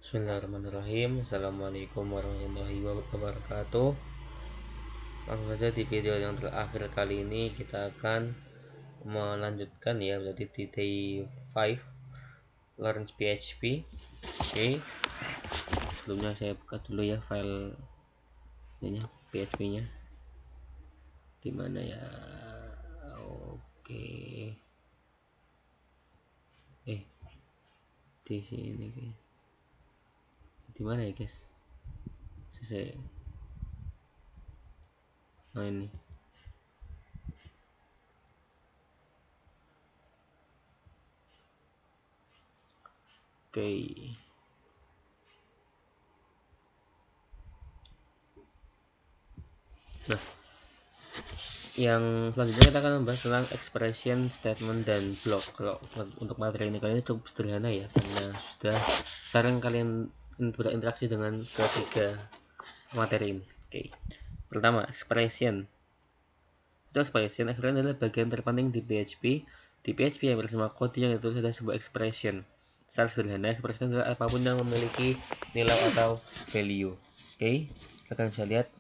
Bismillahirrahmanirrahim. Assalamualaikum warahmatullahi wabarakatuh. Langsung saja di video yang terakhir kali ini kita akan melanjutkan ya, berarti di day 5 Learn PHP. Oke. Sebelumnya saya buka dulu ya file ini PHP nya di mana ya. Oke. Di sini di mana ya guys? Saya ini oke. Nah, yang selanjutnya kita akan membahas tentang expression, statement, dan block. Kalau untuk materi ini kali ini cukup sederhana ya, karena sudah sekarang kalian berinteraksi dengan ketiga materi ini. Oke. Pertama, expression. Expression adalah bagian terpenting di PHP. Di PHP hampir semua code yang ditulis adalah sebuah expression. Secara sederhana, expression adalah apapun yang memiliki nilai atau value. Oke, kita bisa lihat.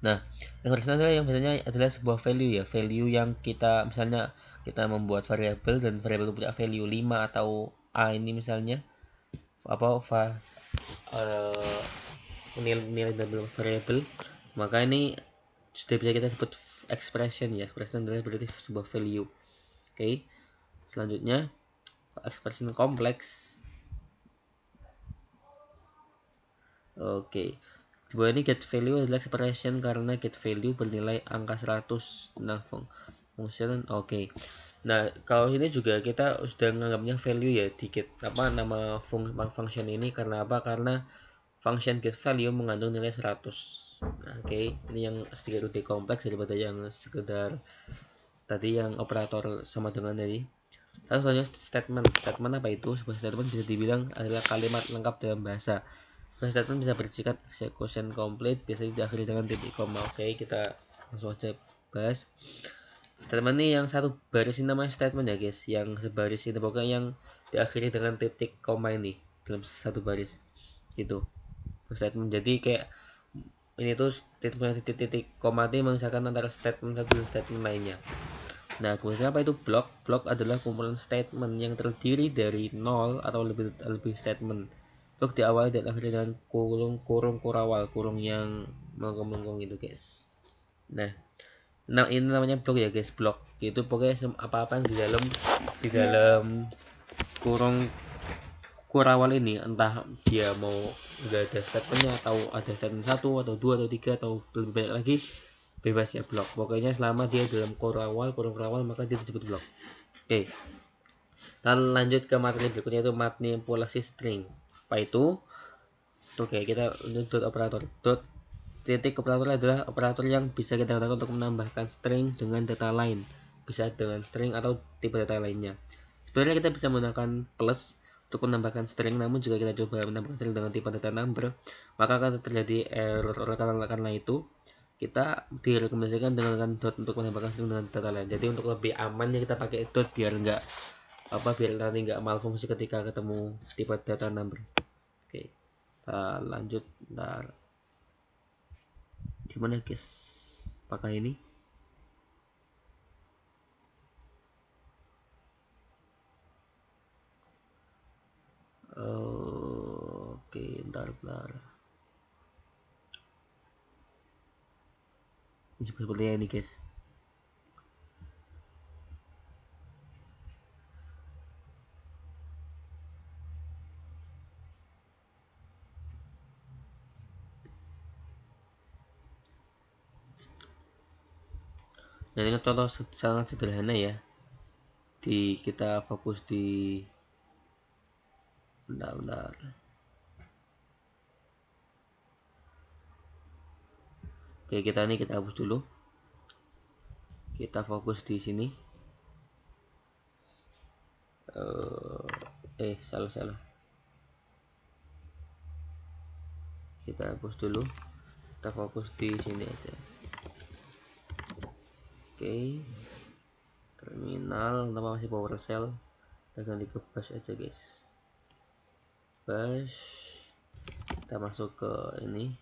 Nah, expression adalah yang biasanya adalah sebuah value ya, value yang kita misalnya kita membuat variabel dan variabel itu punya value 5 atau a, ini misalnya apa nilai dalam variabel, maka ini sudah bisa kita sebut expression ya. Expression adalah berarti sebuah value. Oke. Selanjutnya expression kompleks. Oke. Di bawah ini get value adalah expression karena get value bernilai angka 100. Nah, function oke. Nah, kalau ini juga kita sudah menganggapnya value ya di get nama function ini. Karena apa? Karena function get value mengandung nilai 100. Nah, oke. Ini yang sedikit lebih kompleks daripada yang sekedar tadi yang operator sama dengan tadi. Lalu selanjutnya statement apa itu? Sebuah statement bisa dibilang adalah kalimat lengkap dalam bahasa. Statement bisa berisikan execution complete, biasanya diakhiri dengan titik koma. Oke, kita langsung aja bahas. Statement ini yang satu baris ini namanya statement ya guys, yang sebaris ini pokoknya yang diakhiri dengan titik koma ini dalam satu baris gitu. Statement jadi kayak ini tuh titik koma ini mengisahkan antara statement satu dan statement lainnya. Nah, kemudian apa itu block? Block adalah kumpulan statement yang terdiri dari 0 atau lebih statement. Block diawali dan akhiri dengan kurung kurawal, kurung yang melengkung itu guys. Nah, ini namanya block ya guys, block. Itu pokoknya apa-apa yang di dalam kurung kurawal ini, entah dia mau enggak ada statementnya atau ada statement 1 atau 2 atau 3 atau lebih banyak lagi, bebas ya blok. Pokoknya selama dia dalam kurung kurawal maka dia disebut blok. Oke. Kita lanjut ke materi berikutnya, itu manipulasi string. Apa itu? Oke, kita lanjut dot operator. Dot titik operator adalah operator yang bisa kita gunakan untuk menambahkan string dengan data lain. Bisa dengan string atau tipe data lainnya. Sebenarnya kita bisa menggunakan plus untuk menambahkan string, namun jika kita coba menambahkan string dengan tipe data number, maka akan terjadi error. Karena itu kita direkomendasikan dengan dot untuk menambahkan string dengan data lain. Jadi untuk lebih amannya kita pakai dot biar nanti nggak malfungsi ketika ketemu tipe data number. Oke, kita lanjut. Ntar gimana guys pakai ini? Oke, ntar ini seperti ini guys. Nah, ini contoh sangat sederhana ya. Kita fokus di bentar. Oke, kita hapus dulu. Kita fokus di sini. Salah. Kita hapus dulu. Kita fokus di sini aja. Oke, terminal nama masih PowerShell, kita ganti ke bash aja guys. Bash, kita masuk ke ini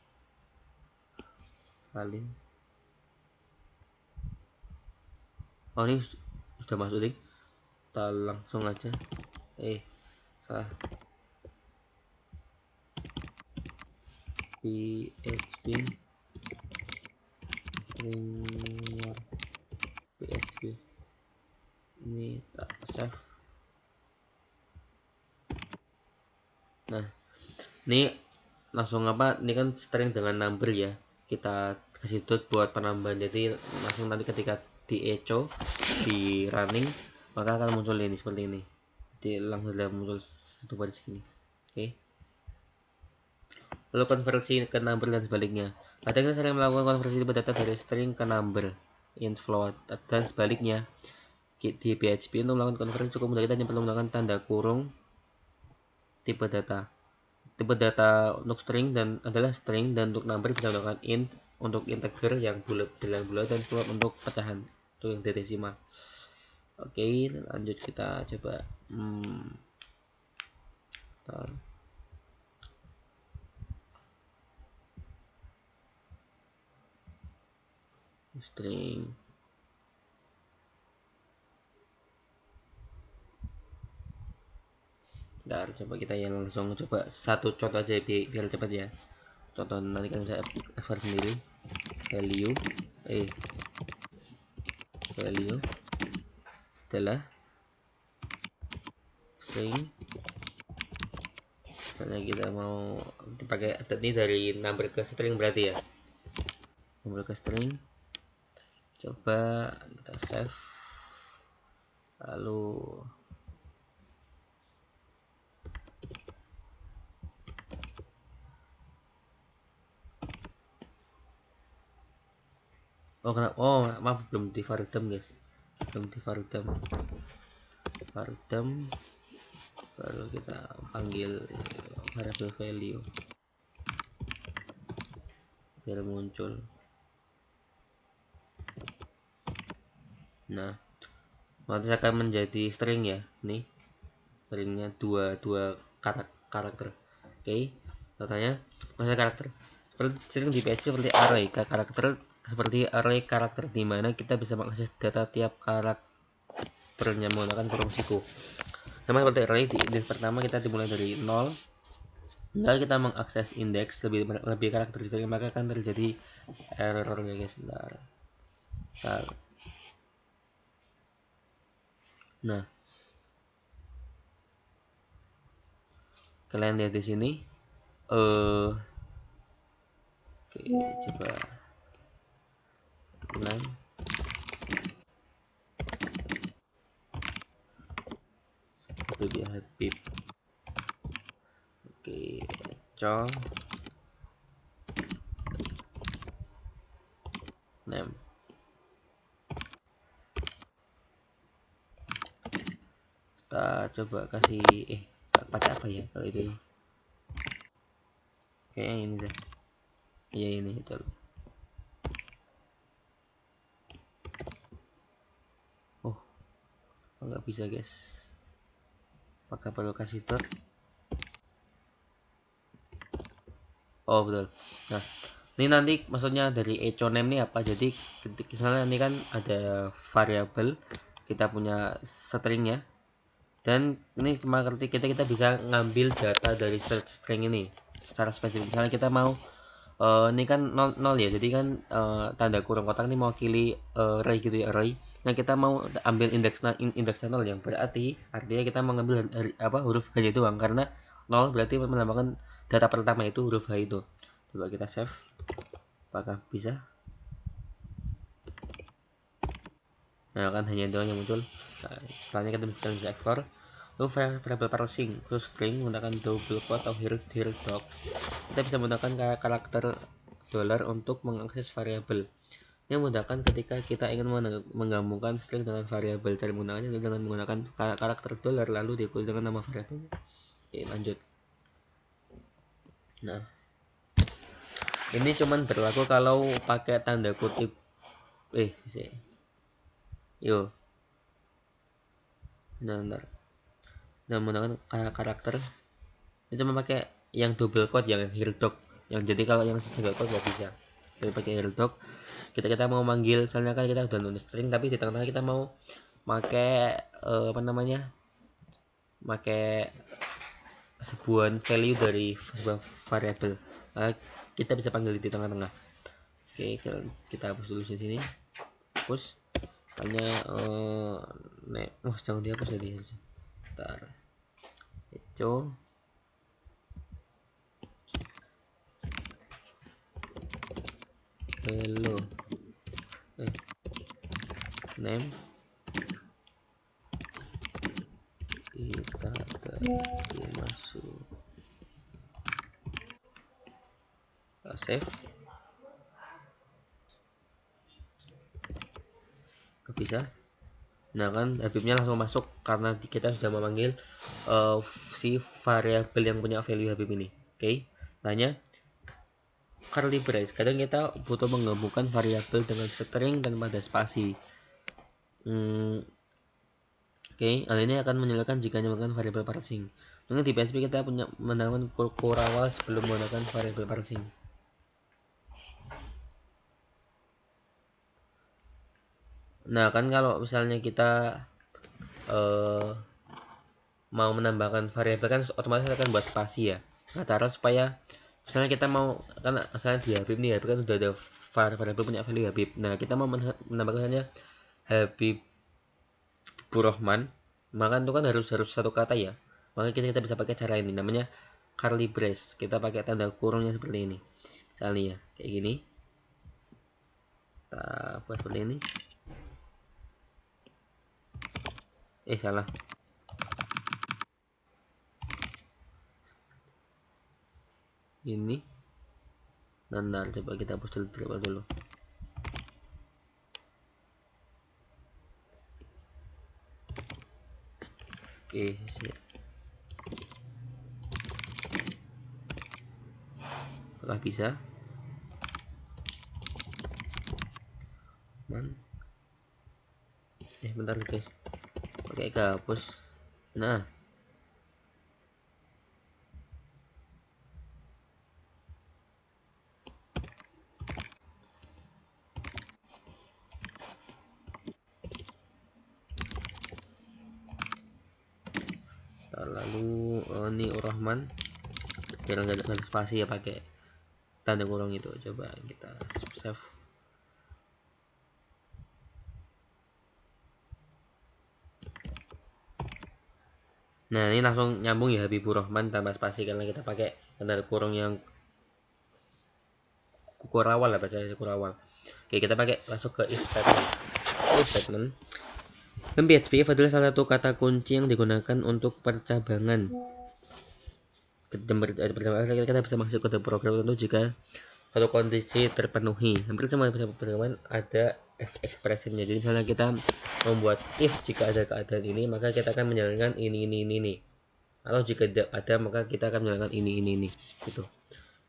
salin. Oh ini sudah masuk nih, kita langsung aja salah, php string php ini tak save. Nah ini langsung apa, ini kan string dengan number ya, kita kasih dot buat penambahan, jadi langsung nanti ketika di echo di running maka akan muncul ini seperti ini, jadi langsung muncul satu baris segini. Oke, lalu konversi ke number dan sebaliknya. Kadang kita sering melakukan konversi tipe data dari string ke number int float dan sebaliknya. Di PHP untuk melakukan konversi cukup mudah, kita hanya perlu menggunakan tanda kurung tipe data. Tipe data untuk string dan adalah string, dan untuk number bisa menggunakan int untuk integer yang bulat dan float untuk pecahan itu yang desimal. Oke, lanjut kita coba string. Bentar, coba kita yang langsung coba satu contoh aja biar cepat ya. Contoh nanti kan saya export sendiri. Value adalah string. Misalnya kita mau dipakai ini dari number ke string berarti ya. Number ke string. Coba kita save. Lalu kenapa? Maaf, belum di Vardam guys, belum di Vardam. Baru kita panggil variable value biar muncul. Nah, nanti akan menjadi string ya, nih stringnya dua karakter. Oke, contohnya masa karakter string di PHP seperti array karakter, di mana kita bisa mengakses data tiap karakternya menggunakan kurung siku. Sama seperti array, di index pertama kita dimulai dari 0. Jika kita mengakses indeks lebih karakter di string, maka akan terjadi error ya guys. Nah, kalian lihat di sini. Oke, coba ulang. Habib. Oke, cong name. Kita coba kasih pakai apa ya kalau itu? Kayaknya ini deh. Iya ini betul. Nggak bisa guys, maka perlu kasih dot. Betul. Nah, ini nanti maksudnya dari echo name ini apa, jadi misalnya ini kan ada variabel, kita punya stringnya, dan ini kita bisa ngambil data dari string ini secara spesifik. Misalnya kita mau ini kan 0 ya, jadi kan tanda kurung kotak ini mewakili array gitu ya, array. Nah, kita mau ambil indeks 0 yang berarti artinya kita mengambil huruf H doang, karena 0 berarti melambangkan data pertama itu huruf H itu. Coba kita save, apakah bisa? Nah, kan hanya doang yang muncul. Nah, selanjutnya kita bisa ekspor. Lalu variable parsing khusus string menggunakan double quote atau here docs. Kita bisa menggunakan karakter dollar untuk mengakses variabel. Ini memudahkan ketika kita ingin menggabungkan string dengan variabel. Cara menggunakannya dengan menggunakan karakter dollar lalu diikuti dengan nama variabelnya. Oke, lanjut. Nah, ini cuman berlaku kalau pakai tanda kutip Yo, benar. Nah, menggunakan karakter itu memakai yang double quote, yang hildog, yang jadi kalau yang single quote nggak bisa. Jadi pakai hildog. Kita mau manggil, misalnya kan kita udah nulis string tapi di tengah-tengah kita mau pakai apa namanya, pakai sebuah value dari sebuah variabel. Nah, kita bisa panggil di tengah-tengah. Oke, kita hapus dulu di sini. Hapus. Hanya jangan dihapus tadi. Bentar. Echo hello name kita tadi masuk save, gak bisa. Nah kan Habibnya langsung masuk karena kita sudah memanggil si variabel yang punya value Habib ini. Oke, tanya curly brace. Kadang kita butuh menggabungkan variabel dengan string tanpa ada spasi. Oke, hal ini akan menyalakan jika menggunakan variabel parsing. Mungkin di PHP kita punya menambahkan core awal sebelum menggunakan variabel parsing. Nah kan kalau misalnya kita mau menambahkan variabel kan otomatis akan buat spasi ya. Nah cara supaya misalnya kita mau, kan misalnya di Habib nih, Habib kan sudah ada variabel punya value Habib. Nah kita mau menambahkannya Habib Burahman, maka itu kan harus satu kata ya. Maka kita bisa pakai cara ini, namanya curly brace. Kita pakai tanda kurungnya seperti ini. Misalnya ya, kayak gini. Kita buat seperti ini. Salah. Ini. Bentar, coba kita hapus dulu. Oke, apakah bisa? Bentar guys, pakai hapus. Nah, lalu ini Urahman, biar nggak ada spasi ya, pakai tanda kurung itu. Coba kita save. Nah ini langsung nyambung ya, Habibur Rahman tanpa spasi karena kita pakai tanda kurung yang kurawal lah, baca kurawal. Oke, kita pakai masuk ke if statement. PHP if adalah salah satu kata kunci yang digunakan untuk percabangan. Kita bisa masuk ke program tertentu jika satu kondisi terpenuhi. Hampir semua program ada expressionnya. Jadi misalnya kita membuat if jika ada keadaan ini, maka kita akan menjalankan ini. Atau jika tidak ada, maka kita akan menjalankan ini gitu.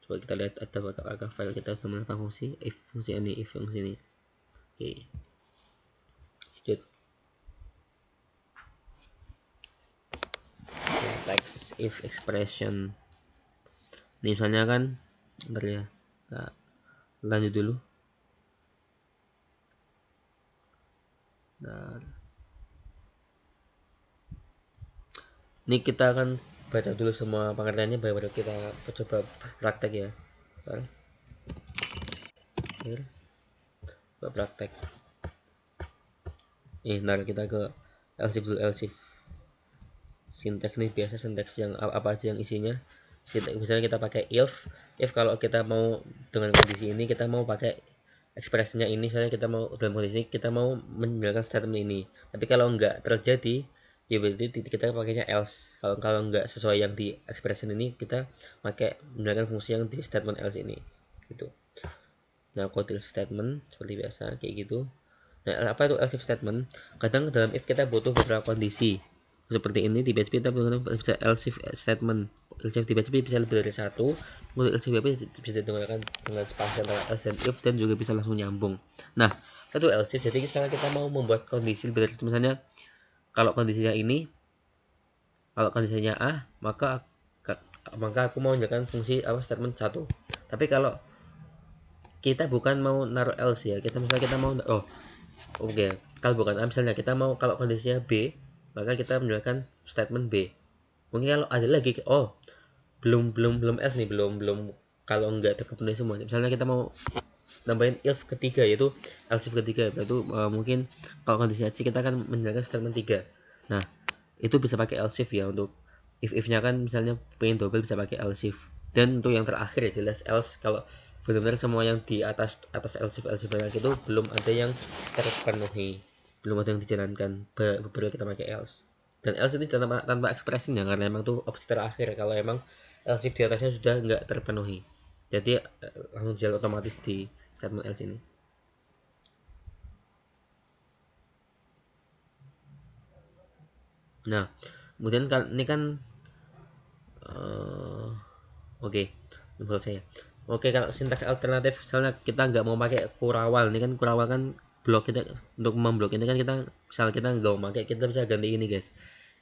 Coba kita lihat ada apakah file kita sudah menggunakan fungsi if fungsi ini. Oke. Text if expression. Ini misalnya kan, bentar ya. Nah, lanjut dulu. Nah, ini kita akan baca dulu semua pengertiannya baru kita coba praktek ya. Coba praktek. Nah kita ke else dulu. Sinteks nih biasa sinteks yang apa aja yang isinya. Misalnya kita pakai if kalau kita mau dengan kondisi ini kita mau pakai ekspresinya ini, misalnya kita mau dalam kondisi ini kita mau menjalankan statement ini, tapi kalau enggak terjadi ya berarti kita pakainya else. Kalau enggak sesuai yang di expression ini, kita pakai menjalankan fungsi yang di statement else ini gitu. Nah code statement seperti biasa kayak gitu. Nah apa itu else if statement? Kadang dalam if kita butuh beberapa kondisi seperti ini. Di PHP kita bisa else if statement. LCF bisa lebih dari satu. Untuk LCF bisa digunakan dengan spasi antara else dan if dan juga bisa langsung nyambung. Nah, itu else. Jadi misalnya kita mau membuat kondisi lebih dari satu, misalnya kalau kondisinya ini, kalau kondisinya A, maka aku mau menjalankan fungsi statement 1. Tapi kalau kita bukan mau naruh else ya, misalnya kita mau kalau bukan A, misalnya kita mau kalau kondisinya B, maka kita menjalankan statement B. Mungkin kalau ada lagi belum else nih, belum kalau enggak terpenuhi semua. Misalnya kita mau nambahin if ketiga, yaitu else if ketiga, itu mungkin kalau kondisinya C kita akan menjalankan statement 3. Nah, itu bisa pakai else if ya. Untuk if-nya kan misalnya pengen double bisa pakai else if. Dan untuk yang terakhir ya jelas else, kalau benar-benar semua yang di atas else if banyak itu belum ada yang terpenuhi, belum ada yang dijalankan, baru kita pakai else. Dan else ini tanpa ekspresinya, karena emang tuh opsi terakhir kalau emang else if di atasnya sudah nggak terpenuhi. Jadi langsung jalan otomatis di statement else ini. Nah, kemudian ini kan oke, menurut saya. Oke, kalau sintaks alternatif, misalnya kita nggak mau pakai kurawal, ini kan kurawal kan blok kita, untuk memblok ini kan kita, misal kita nggak mau pakai, kita bisa ganti ini guys,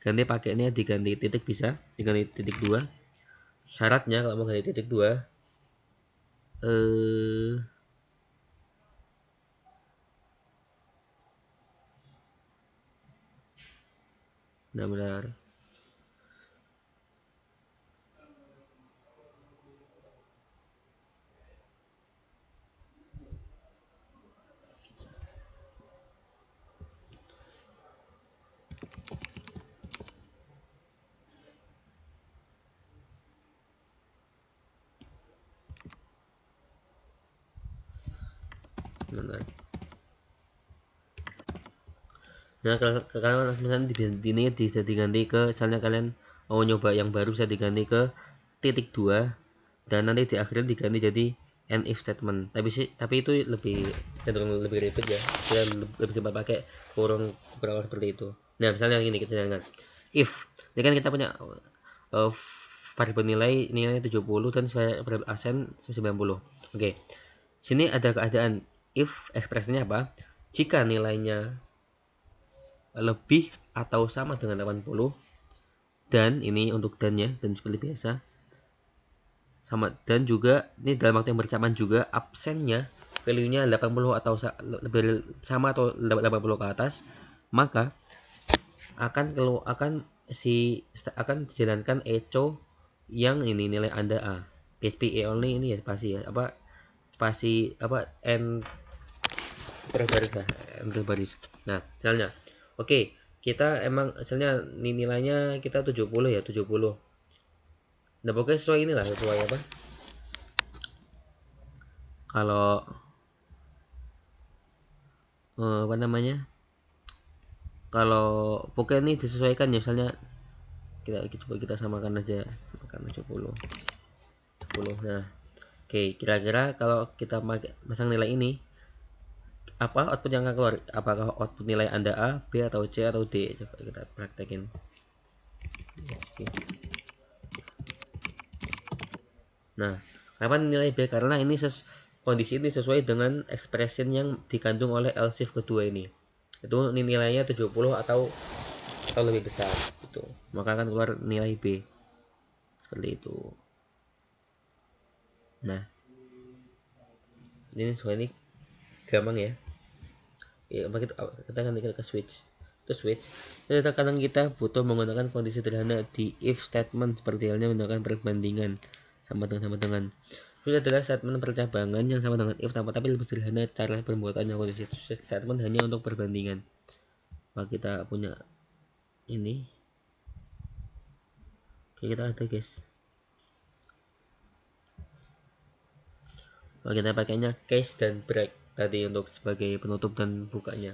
ganti pakai ini, diganti titik, bisa diganti titik 2. Syaratnya kalau mau ganti titik 2 benar-benar benar. Nah, kalau misalnya ini bisa diganti ke, misalnya kalian mau nyoba yang baru, bisa diganti ke titik 2, dan nanti di akhirnya diganti jadi end if statement. Tapi itu lebih cenderung lebih ribet ya, kita lebih cepat pakai kurung seperti itu. Nah, misalnya yang ini kita jangan if, ini kan kita punya variabel nilai 70 dan saya variabel asen 90. Oke, sini ada keadaan if, ekspresinya apa, jika nilainya lebih atau sama dengan 80, dan ini untuk dan seperti biasa sama, dan juga ini dalam waktu yang bersamaan juga absennya value-nya 80 atau lebih sama atau 80 ke atas, maka akan dijalankan echo yang ini nilai Anda A. PHP only ini ya, spasi ya, n terbaris lah, n terbaris. Nah, misalnya kita emang misalnya nilainya kita 70 ya, 70. Nah, pokoknya sesuai inilah, sesuai apa, kalau apa namanya, kalau pokoknya ini disesuaikan ya, misalnya coba kita samakan aja, samakan 70. Nah, kira-kira kalau kita masang nilai ini, apa output yang akan keluar? Apakah output nilai Anda A, B, atau C, atau D? Coba kita praktekin. Nah, kenapa nilai B? Karena ini kondisi ini sesuai dengan expression yang dikandung oleh else if kedua ini. Itu nilainya 70 atau lebih besar itu. Maka akan keluar nilai B. Seperti itu. Nah, ini soal ini gampang ya. Ya, kita akan ke switch. Kadang kita butuh menggunakan kondisi sederhana di if statement, seperti halnya menggunakan perbandingan sama dengan. Itu adalah statement percabangan yang sama dengan if, tapi lebih sederhana cara pembuatannya. Kondisi statement hanya untuk perbandingan. Maka kita punya ini. Oke, kita ada guys. Maka kita pakainya case dan break tadi untuk sebagai penutup dan bukanya.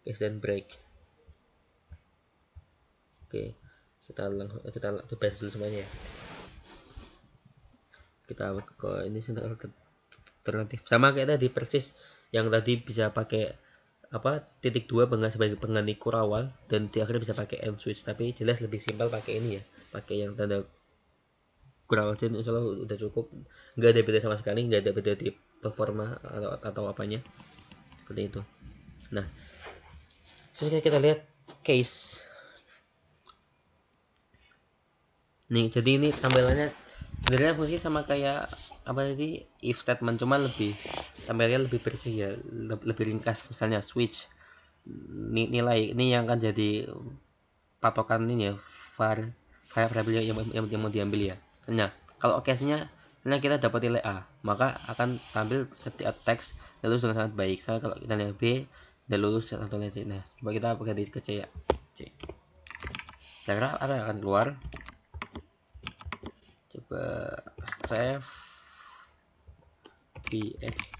Case dan break. Oke, kita bahas dulu semuanya ya. Kita ke ini alternatif sama kayak tadi persis, yang tadi bisa pakai titik 2 sebagai pengganti kurawal, dan di akhirnya bisa pakai end switch, tapi jelas lebih simpel pakai ini ya, pakai yang tanda kurang aja insya Allah udah cukup, nggak ada beda sama sekali, nggak ada beda di performa atau apanya seperti itu. Nah terus kita lihat case nih. Jadi ini tampilannya sebenarnya fungsi sama kayak apa tadi, if statement, cuma lebih tampilannya lebih bersih ya, lebih ringkas. Misalnya switch nilai ini yang akan jadi patokan ini ya, variabel yang mau diambil ya. Nah kalau case-nya, nah kita dapat nilai A, maka akan tampil ketika teks lulus dengan sangat baik. Saya kalau kita nilai B dan lulus atau nilai C. Nah coba kita ganti ke C ya, C. Kira apa yang akan keluar? Coba save PHP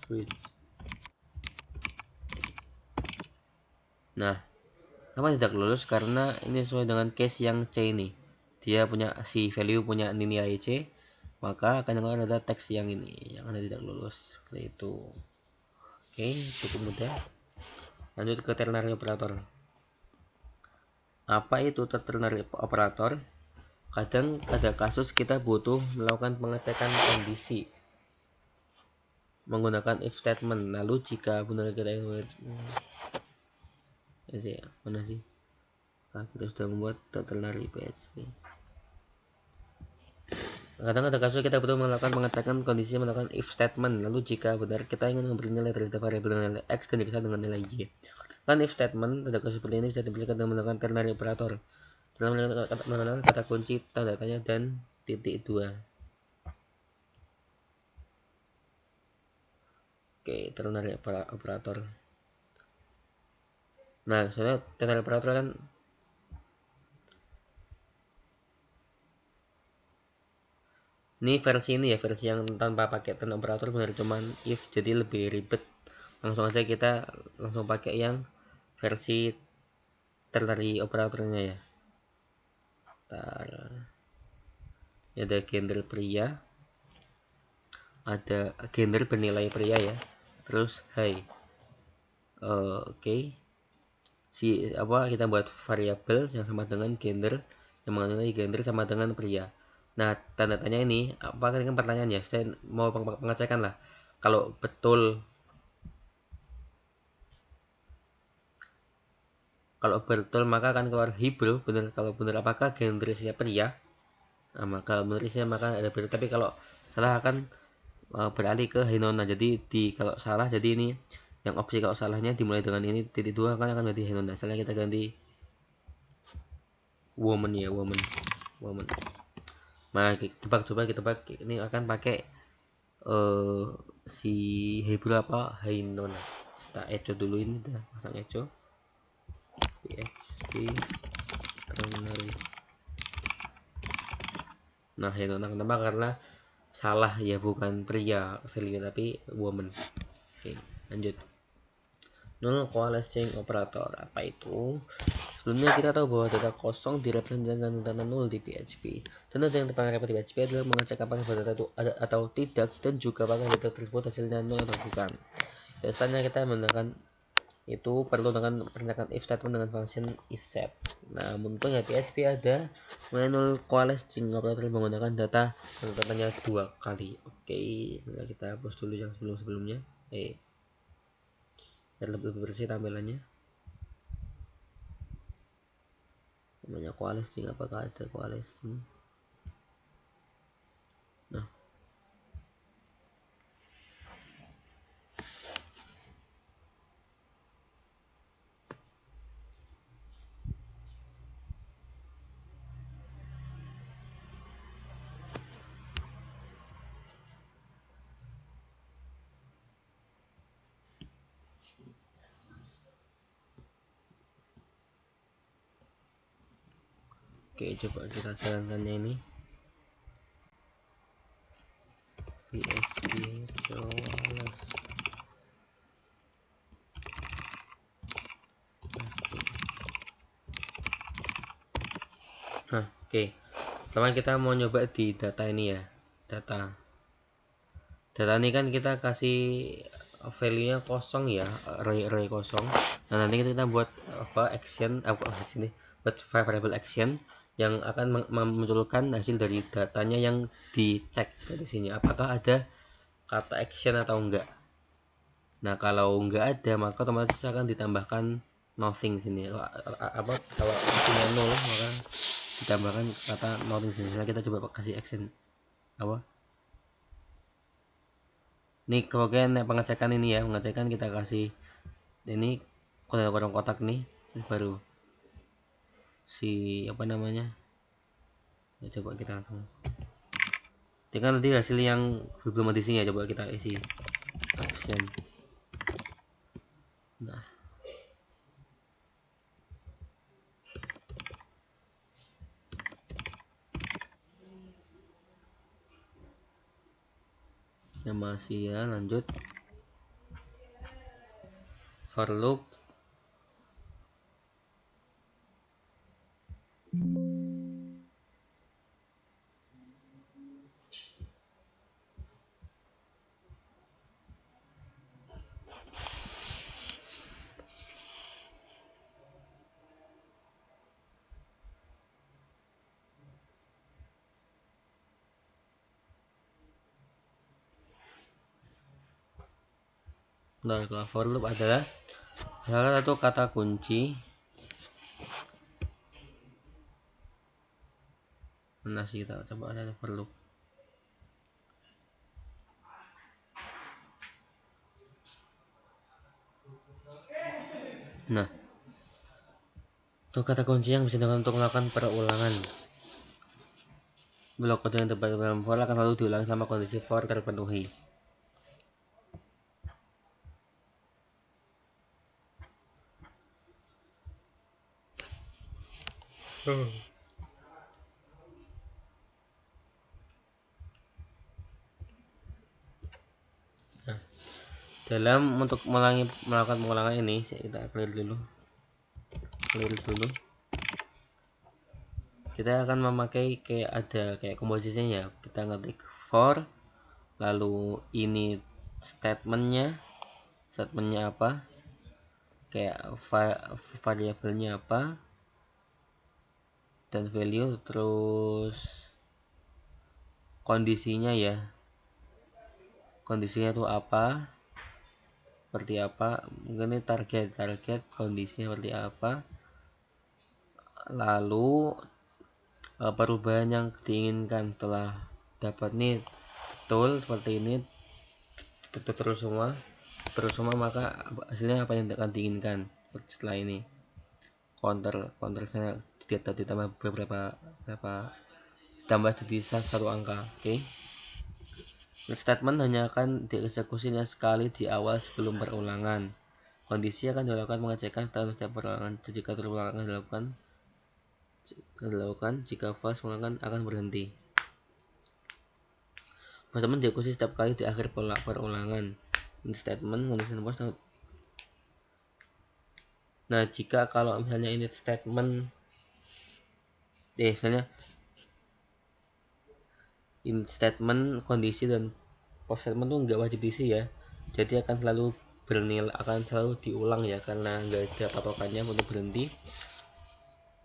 switch. Nah kenapa tidak lulus? Karena ini sesuai dengan case yang C ini, dia punya si value punya nilai C, maka akan keluar ada teks yang ini yang ada tidak lulus seperti itu. Oke, cukup mudah. Lanjut ke ternary operator. Apa itu ternary operator? Kadang ada kasus kita butuh melakukan pengecekan kondisi menggunakan if statement. Lalu jika benar kita ya, mana sih? Nah, kita sudah membuat ternary PHP. Kadang ada kasus kita butuh melakukan pengecekan kondisi melakukan if statement. Lalu jika benar kita ingin memberi nilai terhadap variabel nilai x dan dikisah dengan nilai y. Kan if statement pada kasus seperti ini bisa diberikan dengan menggunakan ternary operator dalam menggunakan kata kunci, tanda tanya, dan titik dua. Oke, ternary operator. Nah, soalnya ternary operator kan ini versi ini ya, versi yang tanpa pakai ternary operator benar cuman if, jadi lebih ribet. Langsung aja kita langsung pakai yang versi ternary operatornya ya. Ada gender pria, ada gender bernilai pria ya, terus hai. Oke. Si apa, kita buat variabel yang sama dengan gender, yang mengenai gender sama dengan pria. Nah tanda tanya ini apa, kan pertanyaan ya, saya mau pengecekan lah. Kalau betul, maka akan keluar Hebrew benar. Kalau benar apakah gendernya pria, nah, maka benar isinya maka ada benar. Tapi kalau salah akan beralih ke Hinona. Jadi kalau salah, jadi ini yang opsi kalau salahnya dimulai dengan ini titik dua kan akan ganti Hinona. Misalnya kita ganti woman ya, woman. Nah coba kita pakai ini akan pakai si Hebrew apa, Hinona. Kita echo dulu, ini udah pasang echo PHP ternary. Nah Hinona kenapa? Karena salah ya, bukan pria value tapi woman. Oke lanjut. Null coalescing operator, apa itu? Sebelumnya kita tahu bahwa data kosong direpresentasikan dengan tanda nol di PHP. Dan data yang terpakai di PHP adalah mengecek apakah data itu ada atau tidak, dan juga apakah data tersebut hasilnya nol atau bukan. Biasanya kita menggunakan itu perlu dengan perintahkan if statement dengan function isset. Nah untungnya PHP ada null coalescing operator menggunakan data yang datanya 2 kali. Oke, kita hapus dulu yang sebelumnya biar lebih bersih tampilannya. Namanya coalescing, apakah ada coalescing? Nah oke, coba kita jalankannya ini. PHP coalesce. Nah oke, pertama kita mau nyoba di data ini ya. Data ini kan kita kasih value nya kosong ya, array kosong. Nah nanti kita buat apa, action apa sini, buat variable action yang akan memunculkan hasil dari datanya yang dicek dari sini apakah ada kata action atau enggak. Nah kalau enggak ada maka otomatis akan ditambahkan nothing sini. Apa kalau artinya 0 maka ditambahkan kata nothing sini. Nah, kita coba kasih action apa ini kemudian pengecekan ini ya, pengecekan kita kasih ini kotak nih baru si apa namanya ya, coba kita langsung kan nanti hasil yang belum di sini ya, coba kita isi action. Nah ya masih ya, lanjut for loop. Nah kalau for loop adalah salah satu kata kunci mana sih, kita coba ada for loop. Nah itu kata kunci yang bisa digunakan untuk melakukan perulangan. Blok kode yang terdapat dalam for akan selalu diulangi selama kondisi for terpenuhi. Nah, dalam untuk melakukan pengulangan ini kita clear dulu. Kita akan memakai kayak ada kayak komposisinya, kita ngetik for lalu ini statementnya apa kayak variabelnya apa dan value, terus kondisinya ya, kondisinya itu apa seperti apa, mungkin ini target kondisinya seperti apa, lalu perubahan yang diinginkan setelah dapat nih tool seperti ini terus semua maka hasilnya apa yang akan diinginkan setelah ini counternya ditambah beberapa ditambah jadi satu angka. Oke. Statement hanya akan dieksekusinya sekali di awal sebelum perulangan. Kondisi akan dilakukan pengecekan setelah setiap perulangan. Jika terulangan dilakukan jika fase pengulangan akan berhenti. Statement dieksekusi setiap kali di akhir perulangan. Statement condition post. Nah jika kalau misalnya ini statement misalnya in statement kondisi dan post statement tuh nggak wajib diisi ya, jadi akan selalu akan selalu diulang ya karena nggak ada patokannya untuk berhenti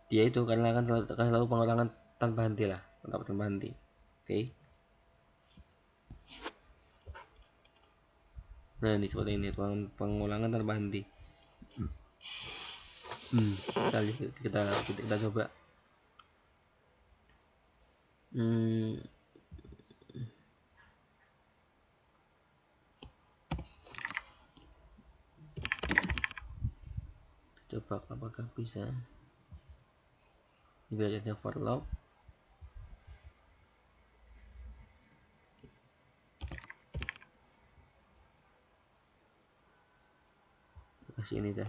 dia itu, karena akan selalu pengulangan tanpa henti lah, tanpa henti. Oke. Nah ini seperti ini pengulangan tanpa henti. Kita coba coba apakah bisa belajarnya for loop. Kasih ini dah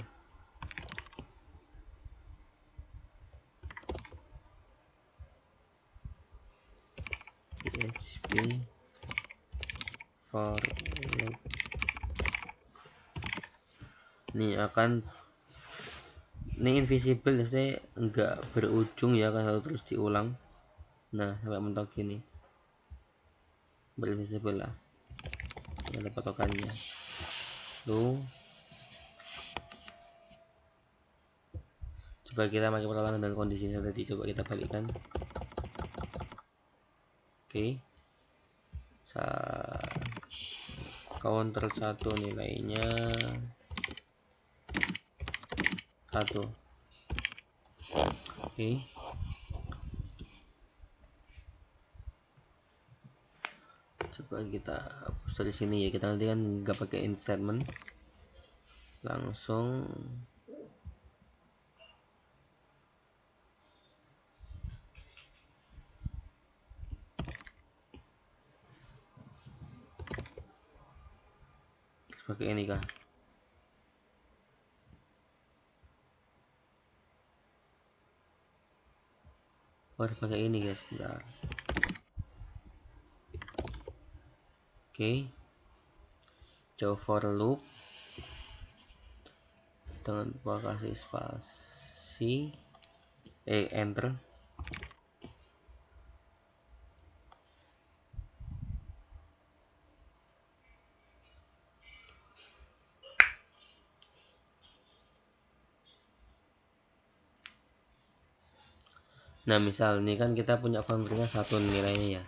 PHP for loop ini akan ini invisible saya enggak berujung ya, kan harus terus diulang. Nah sampai mentok gini berinvisible lah, ada patokannya tuh. Coba kita pakai perolangan dan kondisinya tadi, coba kita balikkan. Oke. Counter 1 nilainya 1. Oke. Coba kita hapus dari sini ya, kita nanti kan nggak pakai in statement, langsung sebagai ini kah. Harus pakai ini guys, bentar. Oke, coba for loop dengan kasih spasi enter. Nah misal ini kan kita punya counternya 1 nilainya ya.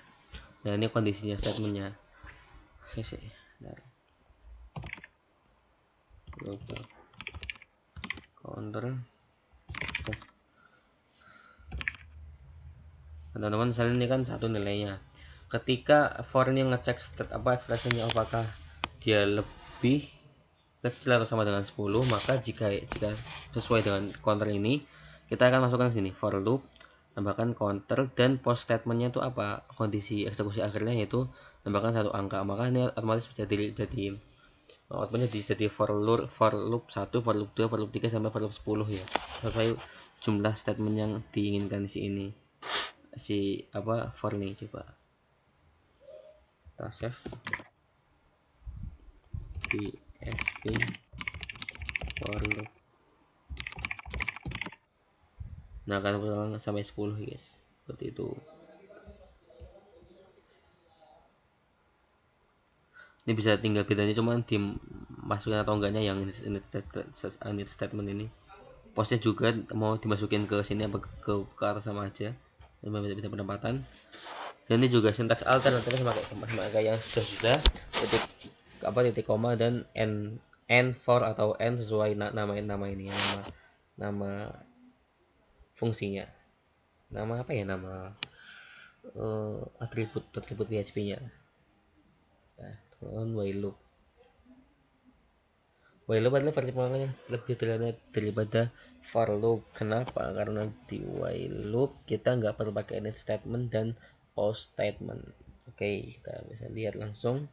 Nah ini kondisinya statementnya. Sih. Counter. Teman-teman misalnya ini kan 1 nilainya. Ketika for-nya ngecek ekspresinya apakah dia lebih kecil atau sama dengan 10, maka jika sesuai dengan counter ini, kita akan masukkan sini for loop, tambahkan counter, dan post statementnya itu apa, kondisi eksekusi akhirnya yaitu tambahkan 1 angka, maka ini otomatis jadi outputnya jadi for loop 1, for loop 2, for loop 3 sampai for loop 10 ya, sesuai jumlah statement yang diinginkan si for nih. Coba kita save PHP for loop. Nah akan berulang sampai 10 guys, seperti itu. Ini bisa tinggal bedanya cuman dimasukin atau enggaknya yang init statement ini. Postnya juga mau dimasukin ke sini apa ke atas sama aja, bisa penempatan. Dan ini juga sintaks alternatif sama kayak yang sudah titik koma dan n for atau n sesuai nama ini, nama fungsinya, nama apa ya, nama atribut PHP-nya. Nah, while loop adalah versi pengulangan yang lebih sederhana daripada for loop. Kenapa? Karena di while loop kita nggak perlu pakai init statement dan post statement. Oke, kita bisa lihat langsung.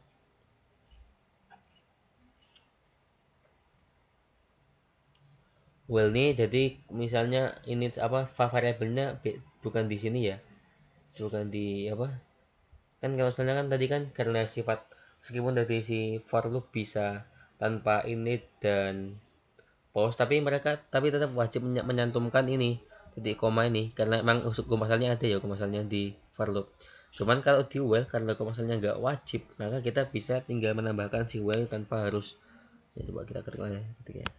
While nih, jadi misalnya init variabelnya bukan di sini ya, bukan di kan kalau misalnya kan tadi kan karena sifat, meskipun dari si for loop bisa tanpa init dan post, tapi tetap wajib menyantumkan ini titik koma ini, karena emang masalahnya ada ya, masalahnya di for loop. Cuman kalau di while karena masalahnya nggak wajib, maka kita bisa tinggal menambahkan si while tanpa harus ya. Coba kita ketik aja ketik ya.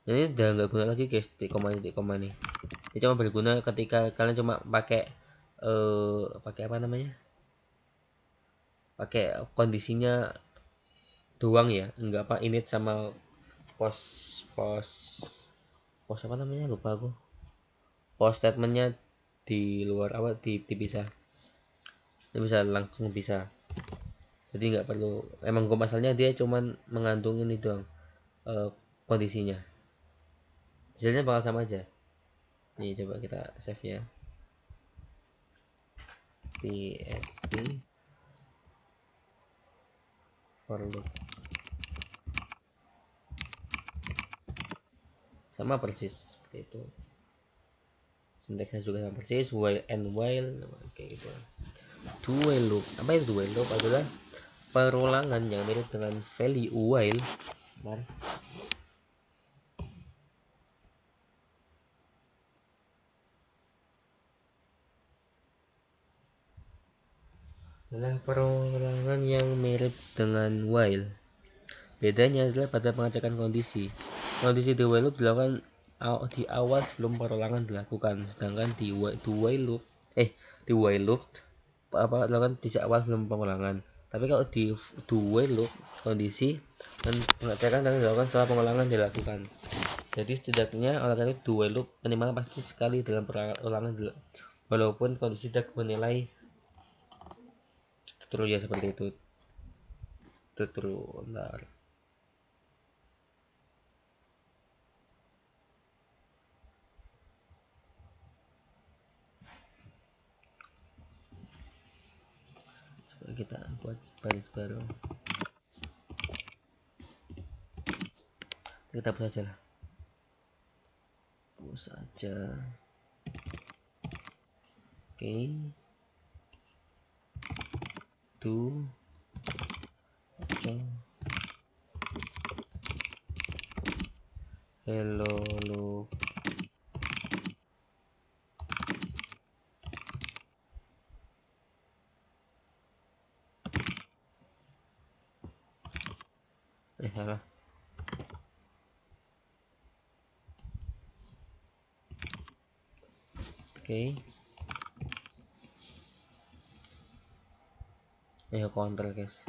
Ini udah nggak guna lagi guys, titik koma nih. Ini cuma berguna ketika kalian cuma pakai apa namanya, pakai kondisinya doang ya, enggak init sama post apa namanya, lupa aku. Post statementnya di luar dipisah, ini bisa langsung bisa, jadi nggak perlu, emang masalahnya dia cuman mengandung ini doang, kondisinya, hasilnya bakal sama aja. Nih coba kita save ya, PHP for loop sama persis seperti itu, sintaksnya juga sama persis, while and while kayak gitu. Do while loop, apa itu do while loop? Adalah perulangan yang mirip dengan value while. Adalah perulangan yang mirip dengan while. Bedanya adalah pada pengecekan kondisi. Kondisi do while loop dilakukan di awal sebelum perulangan dilakukan, sedangkan di while loop dilakukan di awal sebelum pengulangan. Tapi kalau di do while loop kondisi dan pengecekan akan dilakukan setelah pengulangan dilakukan. Jadi setidaknya oleh karena itu do while loop minimal pasti sekali dalam perulangan walaupun kondisi tidak menilai true ya, seperti itu. True. Bentar. Coba kita buat baris baru, kita hapus aja lah, hapus aja. Oke, do hello loop salah. Oke, ayo kontrol guys.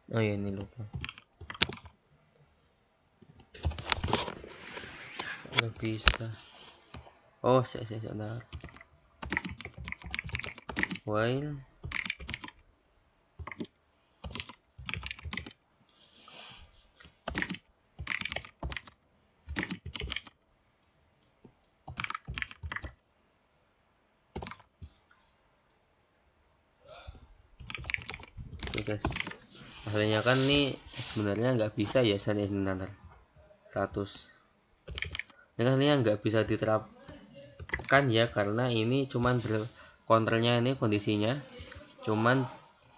Oh ya, ini lupa, nggak bisa. Oh sebentar, while oke guys, masalahnya kan nih sebenarnya nggak bisa ya saya sebentar 100 ini kan ini nggak bisa diterapkan ya, karena ini cuman kontrolnya ini kondisinya cuman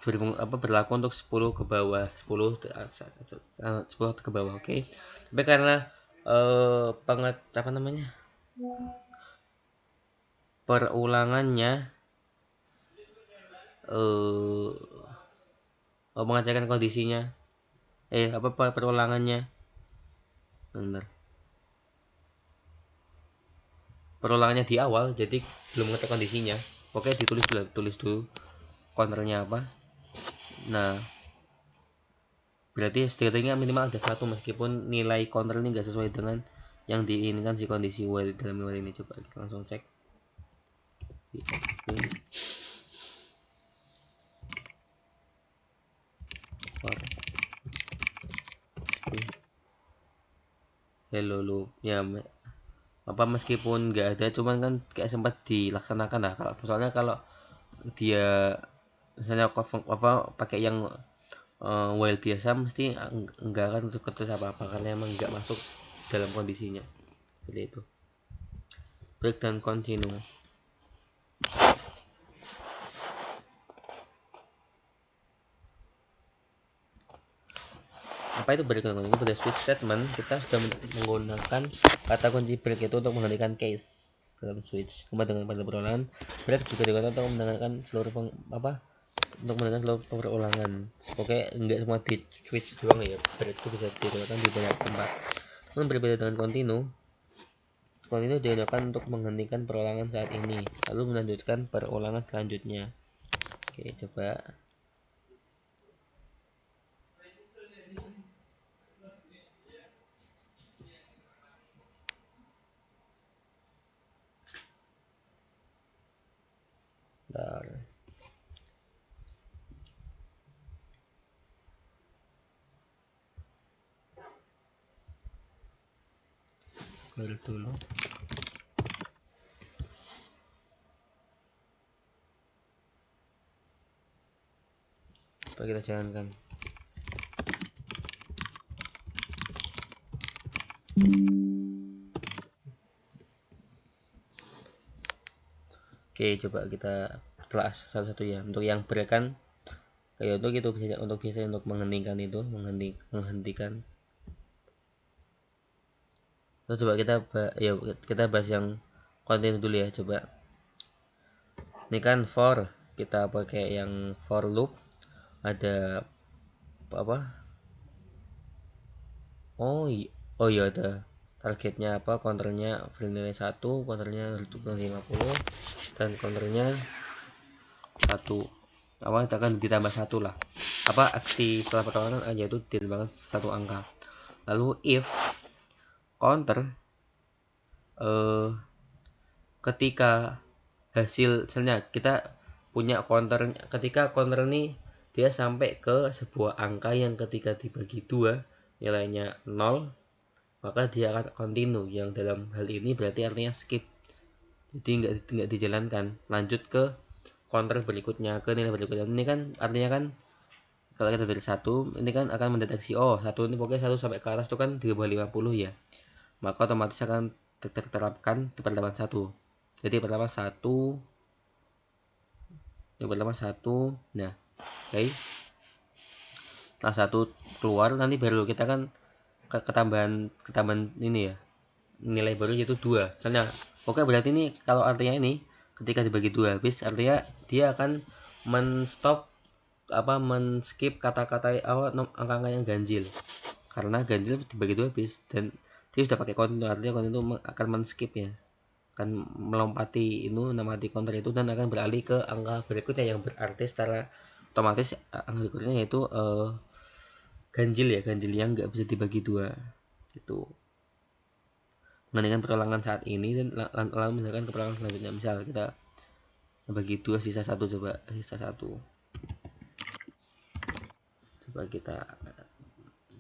berlaku untuk 10 ke bawah, 10 ke bawah. Oke. Tapi karena perulangannya mengecekkan kondisinya perulangannya benar, perulangannya di awal jadi belum mengecek kondisinya. Oke, tulis dulu counternya apa. Nah, berarti setidaknya minimal ada satu meskipun nilai counter ini enggak sesuai dengan yang diinginkan si kondisi while dalam while ini. Coba kita langsung cek. Hello loop ya, apa meskipun nggak ada cuman kan kayak sempat dilaksanakan. Nah, kalau misalnya kalau dia misalnya pakai yang while biasa mesti enggak akan untuk ketus apa-apa karena emang enggak masuk dalam kondisinya. Seperti itu. Break dan continue. Apa itu break dan continue? Pada switch statement kita sudah menggunakan kata kunci break itu untuk menghentikan case dalam switch. Kemudian dengan pada perulangan, break juga digunakan untuk mendengarkan seluruh untuk mendengarkan seluruh perulangan. Oke, enggak semua di switch doang ya, break itu bisa digunakan di banyak tempat. Namun berbeda dengan continue digunakan untuk menghentikan perulangan saat ini lalu melanjutkan perulangan selanjutnya. Oke, coba bentar. Clear dulu. Coba kita jalankan. Oke, coba kita telah satu-satu ya. Untuk yang break kan kayak untuk itu bisa untuk menghentikan itu, menghentikan Coba kita bahas yang konten dulu ya. Coba ini kan for, kita pakai yang for loop, ada apa, oh iya ada targetnya apa, counternya bernilai 1, counternya 50, dan counternya 1, apa kita akan ditambah 1 lah, apa aksi setelah perlawanan aja itu ditambahkan 1 angka. Lalu if counter ketika hasil, misalnya kita punya counter, ketika counter ini dia sampai ke sebuah angka yang ketika dibagi 2 nilainya 0, maka dia akan continue, yang dalam hal ini berarti artinya skip, jadi nggak dijalankan, lanjut ke counter berikutnya, ke nilai berikutnya. Ini kan artinya kan kalau kita dari 1 ini kan akan mendeteksi, oh 1 ini pokoknya 1 sampai ke atas itu kan di bawah 50 ya, maka otomatis akan terterapkan di pertama 1. Jadi pertama 1, yang pertama 1, nah oke okay. Nah 1 keluar, nanti baru kita kan ketambahan ini ya, nilai baru yaitu 2. Karena oke, berarti ini kalau artinya ini ketika dibagi 2 habis, artinya dia akan menstop apa, men-skip kata-kata angka-angka yang ganjil, karena ganjil dibagi 2 habis dan dia sudah pakai konten, artinya konten itu akan men-skip ya, akan melompati itu namati counter itu dan akan beralih ke angka berikutnya, yang berarti secara otomatis angka berikutnya yaitu ganjil ya, ganjil yang nggak bisa dibagi 2 gitu. Mendingan perolangan saat ini dan lalu misalkan ke perolangan selanjutnya, misal kita bagi 2 sisa 1, coba sisa 1, coba kita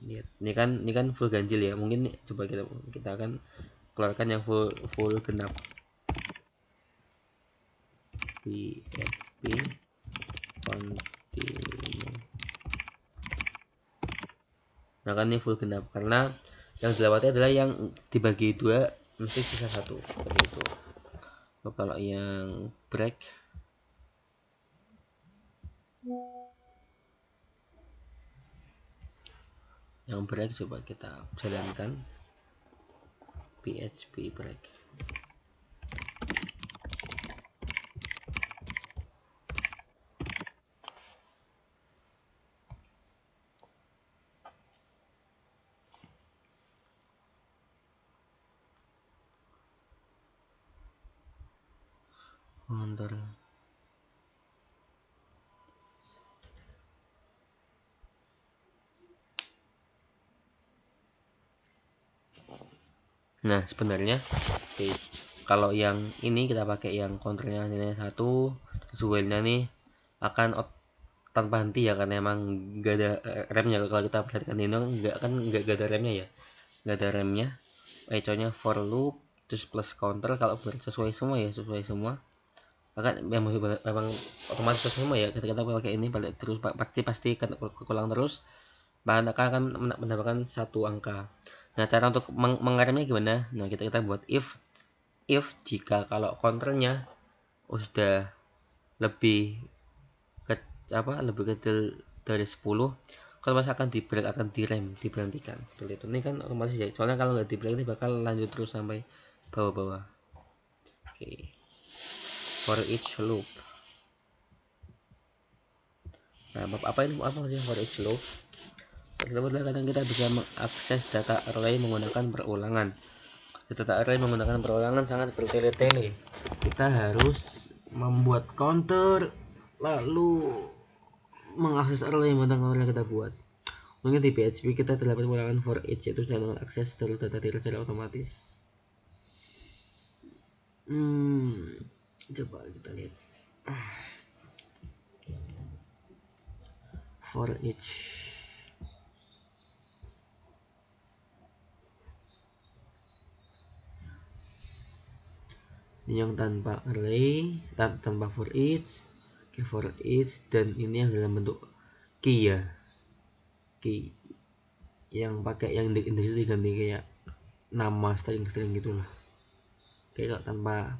lihat, ini kan full ganjil ya, mungkin coba kita akan keluarkan yang full genap, PHP continue. Nah kan ini full genap karena yang dilewati adalah yang dibagi 2 mesti sisa 1, seperti itu. Kalau yang break, coba kita jalankan PHP break. Counter. Nah sebenarnya kalau yang ini kita pakai yang counternya nilai 1, terus nih akan tanpa henti ya, karena emang gak ada remnya. Kalau kita perhatikan ini nggak ada remnya ya, nggak ada remnya. Econya for loop terus plus counter, kalau sesuai semua ya, sesuai semua, maka memang otomatis semua ya. Ketika kita pakai ini balik terus pasti keulang terus, maka akan mendapatkan 1 angka. Nah cara untuk mengeremnya gimana? Nah kita buat if jika kalau counternya sudah lebih lebih kecil dari 10, otomatis akan di break, akan direm, diberhentikan, seperti itu. Ini kan otomatis ya, soalnya kalau nggak di break ini bakal lanjut terus sampai bawah-bawah. Oke. For each loop. Nah apa sih for each loop? Kadang kita bisa mengakses data array menggunakan perulangan. Data array menggunakan perulangan sangat bertele-tele. Kita harus membuat counter, lalu mengakses array yang counter yang kita buat. Mungkin di PHP kita terdapat ulangan for each, yaitu dengan akses seluruh data secara otomatis. Coba kita lihat for each. Ini yang tanpa array, tanpa for each, for each, dan ini yang dalam bentuk key ya, key yang pakai yang indeks diganti kayak nama string gitulah, kayak tanpa.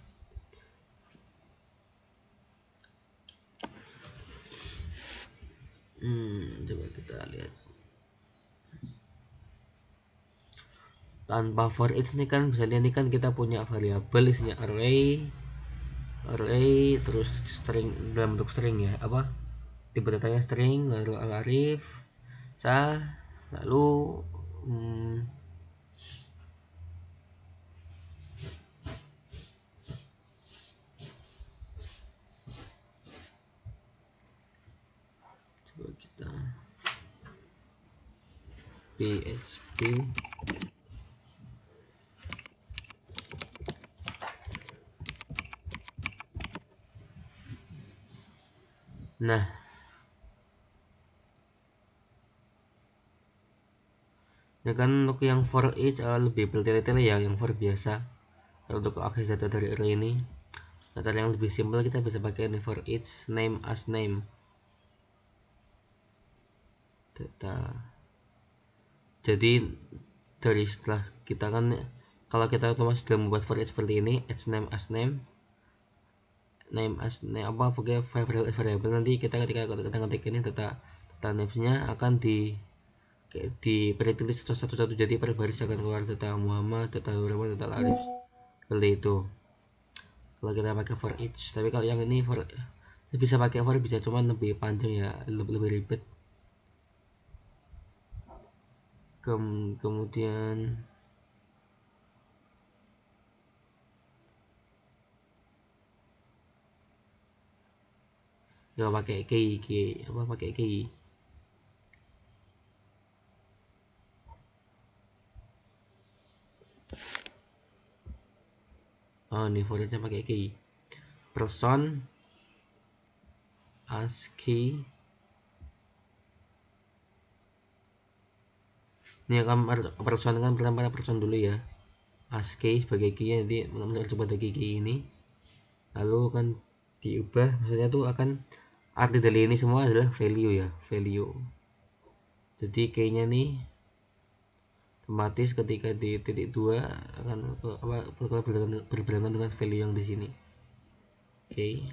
Coba kita lihat tanpa for each nih kan, misalnya ini kan kita punya variabel isinya array terus string dalam bentuk string ya, apa tipe datanya string, lalu alarif sah, lalu coba kita PHP. Nah, ya kan untuk yang for each lebih bertele-tele ya, yang for biasa. Untuk akses data dari array ini, cara yang lebih simpel kita bisa pakai ini for each name as name data. Jadi dari setelah kita kan, kalau kita otomatis sudah membuat for each seperti ini, each name as name, name as name apa pakai variable, nanti kita ketika kita ngetik ini data namesnya akan di predicted satu-satu, jadi per baris akan keluar data Muhammad, data Nurman, data Laris, seperti itu kalau kita pakai for each. Tapi kalau yang ini for bisa pakai for bisa, cuman lebih panjang ya, lebih ribet. Kemudian ya pakai key apa pakai key. Oh ini for each pakai key person ASCII. Ini akan person kan pertama person dulu ya, ASCII sebagai key, nanti coba ada key ini, lalu kan diubah, maksudnya tuh akan arti dari ini semua adalah value ya, value. Jadi kayaknya nih otomatis ketika di titik 2 akan berbarengan dengan value yang di sini. Oke,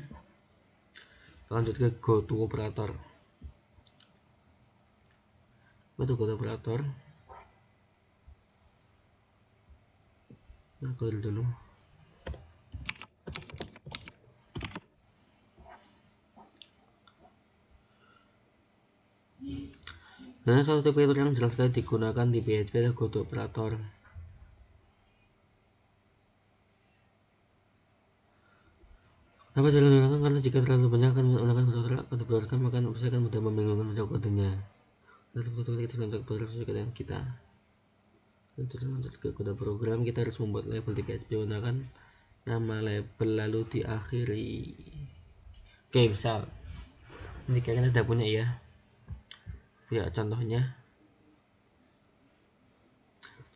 lanjut ke go to operator. Apa go to operator? Nah, clear dulu. Nah, salah satu fitur yang jelas sekali digunakan di PHP adalah go to operator. Dapat dilakukan karena jika terlalu banyak akan menggunakan kode program, maka bisa akan mudah membingungkan menjawab kodenya. Lalu kita untuk program kita. Untuk lanjut ke kode program, kita harus membuat label di PHP menggunakan nama label lalu diakhiri. Oke, misal ini kalian sudah punya ya. Ya contohnya.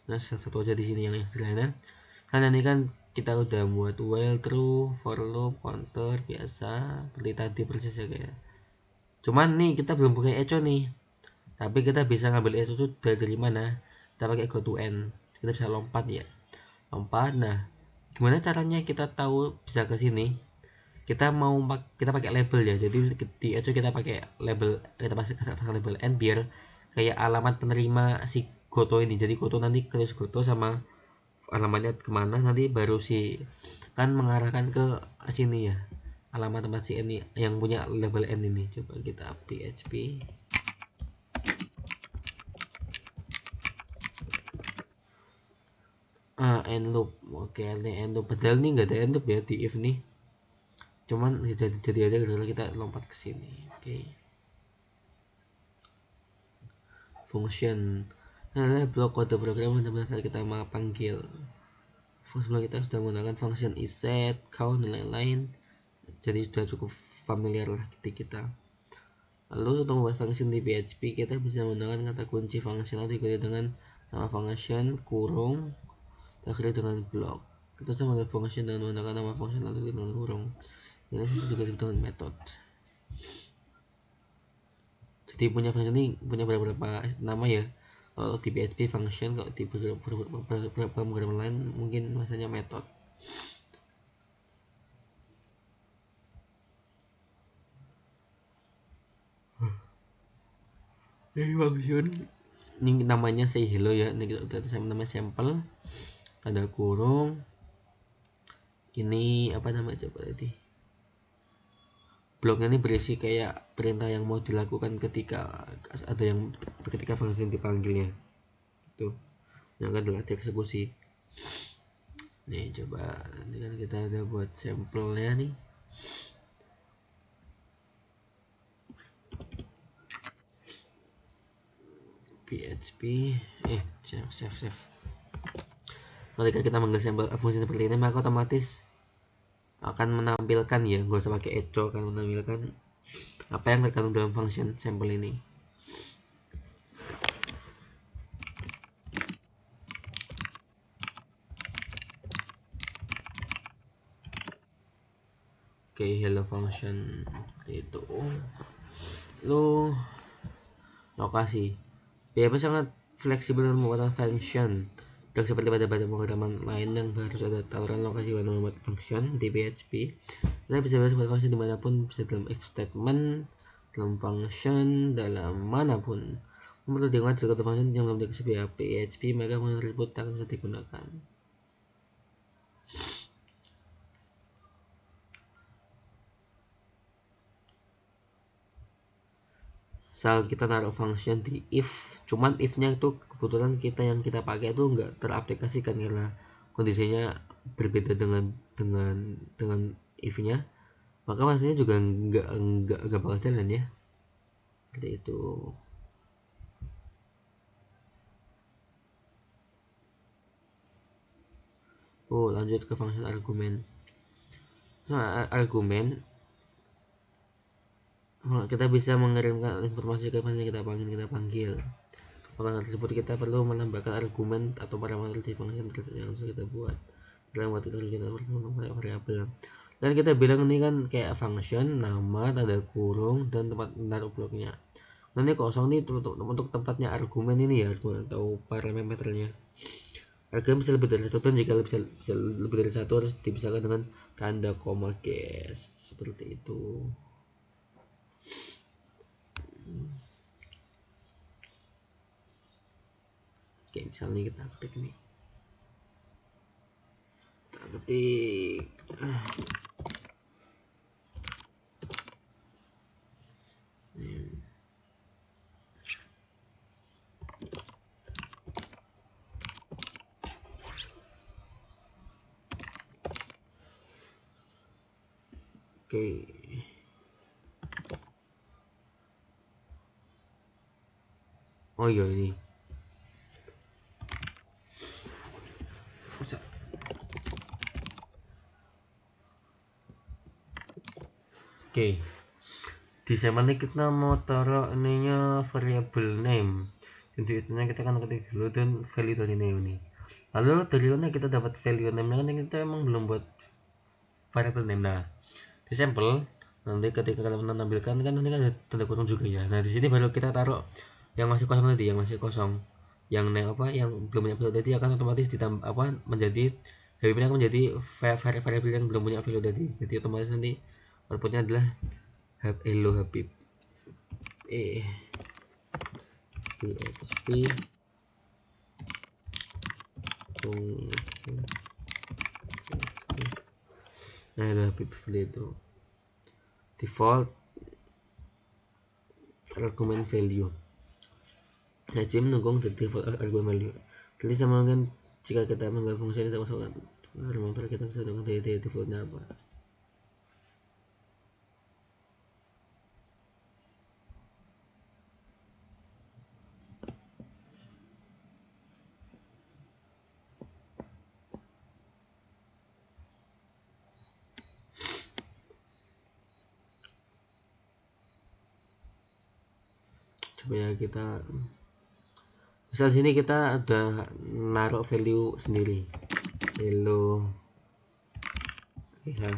Nah, satu aja di sini yang sederhana. Karena ini kan kita udah buat while, true, for loop, counter biasa seperti tadi prosesnya kayak. Cuman nih kita belum punya echo nih. Tapi kita bisa ngambil echo itu dari mana? Kita pakai go to end. Kita bisa lompat ya. Lompat. Nah, gimana caranya kita tahu bisa ke sini? Kita pakai label ya. Jadi di echo kita pakai label, kita pasang label n biar kayak alamat penerima si goto ini. Jadi goto nanti terus goto sama alamatnya kemana, nanti baru si kan mengarahkan ke sini ya, alamat tempat si n yang punya label n ini. Coba kita php end loop. Oke, ini end loop, padahal ini nggak ada end loop ya di if nih, cuman ya jadi aja kalau kita lompat ke sini. Oke, function adalah blok kode program benar-benar saat kita mau panggil. Sebelum kita sudah menggunakan function iset, count dan lain-lain, jadi sudah cukup familiar lah di kita. Lalu untuk membuat function di PHP, kita bisa menggunakan kata kunci function atau diikuti dengan nama function kurung akhirnya dengan blok. Kita bisa membuat function dengan menggunakan nama function atau dengan kurung. Ini juga disebut dengan method. Jadi punya function ini punya beberapa nama ya. Kalau di PHP function, kalau di beberapa program lain mungkin masanya method. Dari function ini namanya say hello ya, ini kita udah namanya sampel tanda kurung. Ini apa namanya coba tadi, bloknya ini berisi kayak perintah yang mau dilakukan ketika ada yang ketika function dipanggilnya itu yang akan dieksekusi. Nih coba, ini kan kita udah buat sampelnya nih. PHP save. Ketika kita manggil sampel fungsi seperti ini, maka otomatis akan menampilkan ya, nggak usah pakai echo, akan menampilkan apa yang terkandung dalam function sampel ini. Oke, hello function itu lo lokasi. PHP sangat fleksibel dalam pembuatan function. Tidak seperti pada bahasa pemrograman lain yang harus ada tauran lokasi pada membuat function di PHP. Kita bisa membuat function dimanapun, bisa dalam if statement, dalam function, dalam manapun. Perlu diingat jika function yang belum dikasih PHP, maka function tersebut tak bisa digunakan. Misal kita naruh function di if, cuman if-nya itu kebetulan yang kita pakai itu enggak teraplikasikan karena kondisinya berbeda dengan if-nya, maka maksudnya juga enggak bakal jalan ya. Seperti itu. Lanjut ke function argumen. Nah, argumen kita bisa mengirimkan informasi ke function yang kita panggil. Pada tersebut kita perlu menambahkan argumen atau parameter di function yang harus kita buat dalam waktu kita variabel. Dan kita bilang ini kan kayak function, nama, tanda kurung, dan tempat menaruh bloknya. Nanti kosong nih untuk tempatnya argumen ini ya, atau parameternya. Argumen bisa lebih dari satu, dan jika bisa lebih dari satu harus dipisahkan dengan tanda koma case seperti itu. Oke, misalnya kita ketik nih, kita ketik oke. Oh iya ini. Oke. Di semantik kita mau taruh ininya variable name. Jadi itunya kita kan ketik dulu dan value dari name ini. Lalu dari mana kita dapat value name? Kan kita emang belum buat variable name. Nah, di sampel nanti ketika kalian menampilkan kan nanti kan ada tanda kurung juga ya. Nah, di sini baru kita taruh yang masih kosong tadi, yang masih kosong. Yang name apa yang belum punya value tadi akan otomatis ditambah menjadi variable akan menjadi variable yang belum punya value tadi. Jadi otomatis nanti outputnya adalah hello Habib PHP nah hello Habib seperti itu. Default argumen value. Nah, jadi menunggu default argumen value. Jadi sama dengan jika kita mengambil fungsi ini kita masukkan parameter, kita bisa dengan dari defaultnya apa. Coba ya kita misal sini kita ada naruh value sendiri hello ya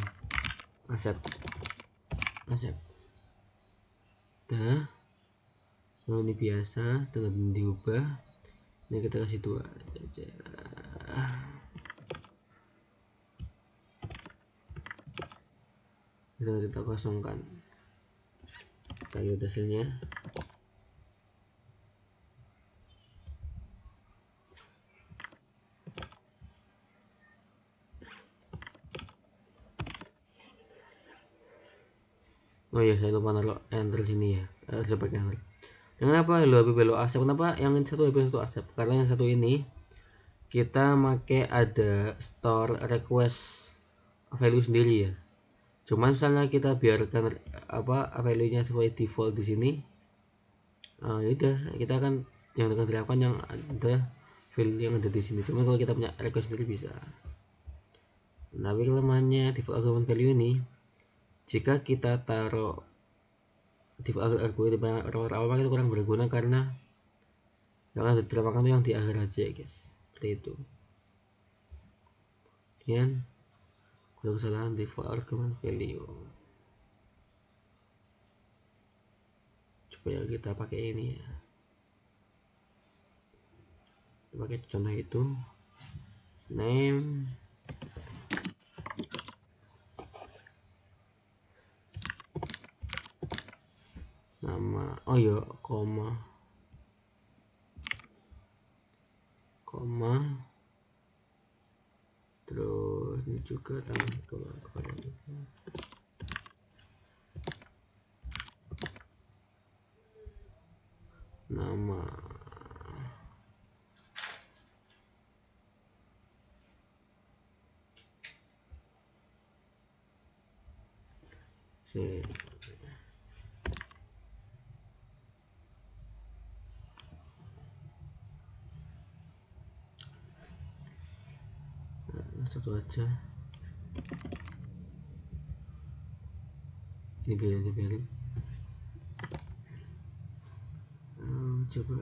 accept dah. Lalu ini biasa dengan diubah, ini kita kasih 2 aja. Kita kosongkan, kita lihat hasilnya. Oh iya, saya lupa naruh enter sini ya. Saya pakai enter. Kenapa hello happy value accept? Kenapa yang satu happy satu accept? Karena yang satu ini kita make ada store request value sendiri ya. Cuman misalnya kita biarkan apa value nya sesuai default di sini, ya udah kita akan yang dengan terapan yang ada value yang ada di sini. Cuma kalau kita punya request sendiri bisa. Tapi kelemahannya default argument value ini, jika kita taruh default argument di awal itu kurang berguna karena yang ada diterapakan itu yang di akhir aja guys, seperti itu. Kemudian kesalahan default argument value, coba kita pakai ini ya, kita pakai contoh itu name nama, oh ya koma terus ini juga tanggal keluar nama si satu aja, ini biarin coba.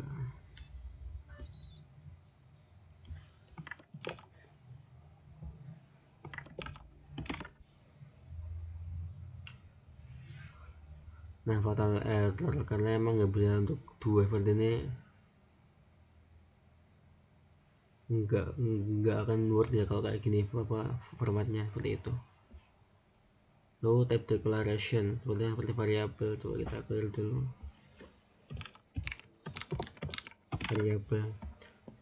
Nah fatal error karena emang nggak bisa untuk dua seperti ini, nggak akan word ya kalau kayak gini apa formatnya seperti itu. Lalu type declaration seperti variabel, coba kita clear dulu variabel.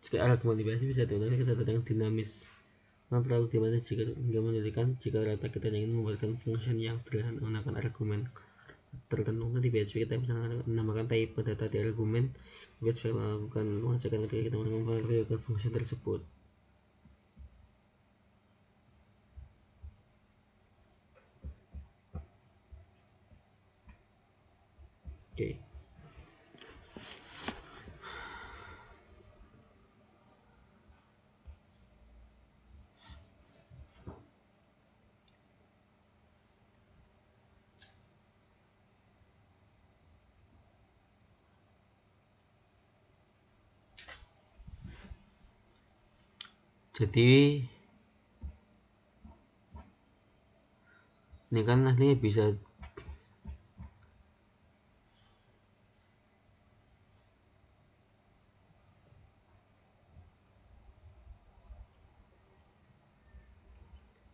Jika argumen dibahas bisa digunakan kita yang dinamis, nah terlalu dinamis jika hingga menjadikan jika data kita ingin membuatkan function yang sederhana menggunakan argumen tertentu. Di PHP kita bisa menambahkan type data di argumen. PHP melakukan menghasilkan ketika kita menggunakan function tersebut. Oke. Jadi ini kan aslinya bisa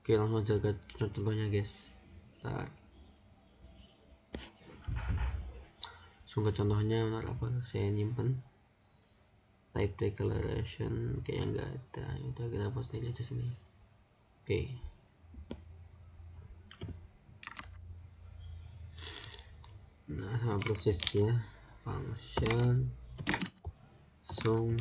oke, langsung aja ke contohnya guys. Langsung ke contohnya, benar apa saya nyimpen type declaration kayak nggak ada, udah kita hapus aja sini. Oke. Nah sama prosesnya function sum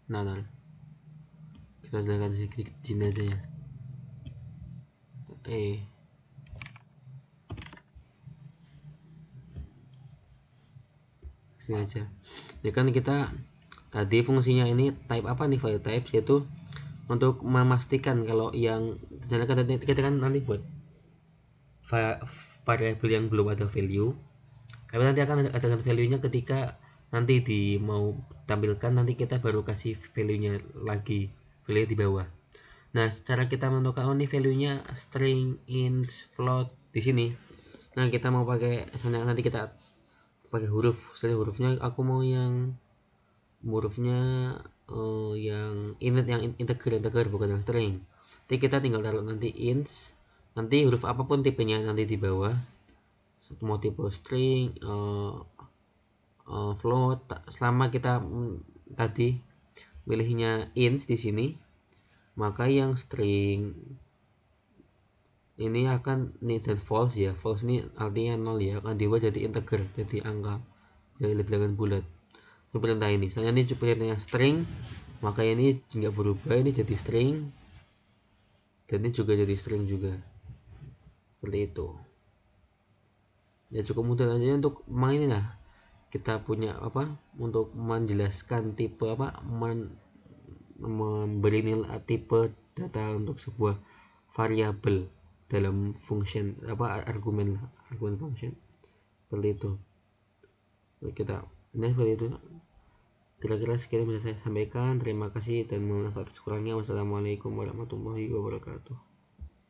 nah kita jalankan sini aja ya. Sini aja ya kan, kita tadi fungsinya ini type apa nih, value type, yaitu untuk memastikan kalau yang kita kan nanti buat variabel yang belum ada value, tapi nanti akan ada value nya ketika nanti mau tampilkan, nanti kita baru kasih value nya lagi, value di bawah. Nah cara kita menentukan ini value nya string, int, float di sini. Nah kita mau pakai nanti kita pakai huruf, setelah hurufnya aku mau yang hurufnya yang integer bukan yang string. Jadi kita tinggal taruh nanti int, nanti huruf apapun tipenya nanti di bawah, mau tipe string, float, selama kita tadi milihnya int di sini, maka yang string ini akan ini dan false ya. False ini artinya 0 ya, akan diubah jadi integer, jadi angka, jadi bilangan bulat. Ini perintah ini. Misalnya ini perintahnya string, maka ini nggak berubah, ini jadi string, dan ini juga jadi string juga. Seperti itu. Ya cukup mudah aja untuk main lah. Kita punya apa untuk menjelaskan tipe apa memberi nilai tipe data untuk sebuah variabel dalam function apa argumen function seperti itu. Kita seperti itu kira-kira sekian bisa saya sampaikan. Terima kasih dan mohon maaf atas kurangnya. Wassalamualaikum warahmatullahi wabarakatuh.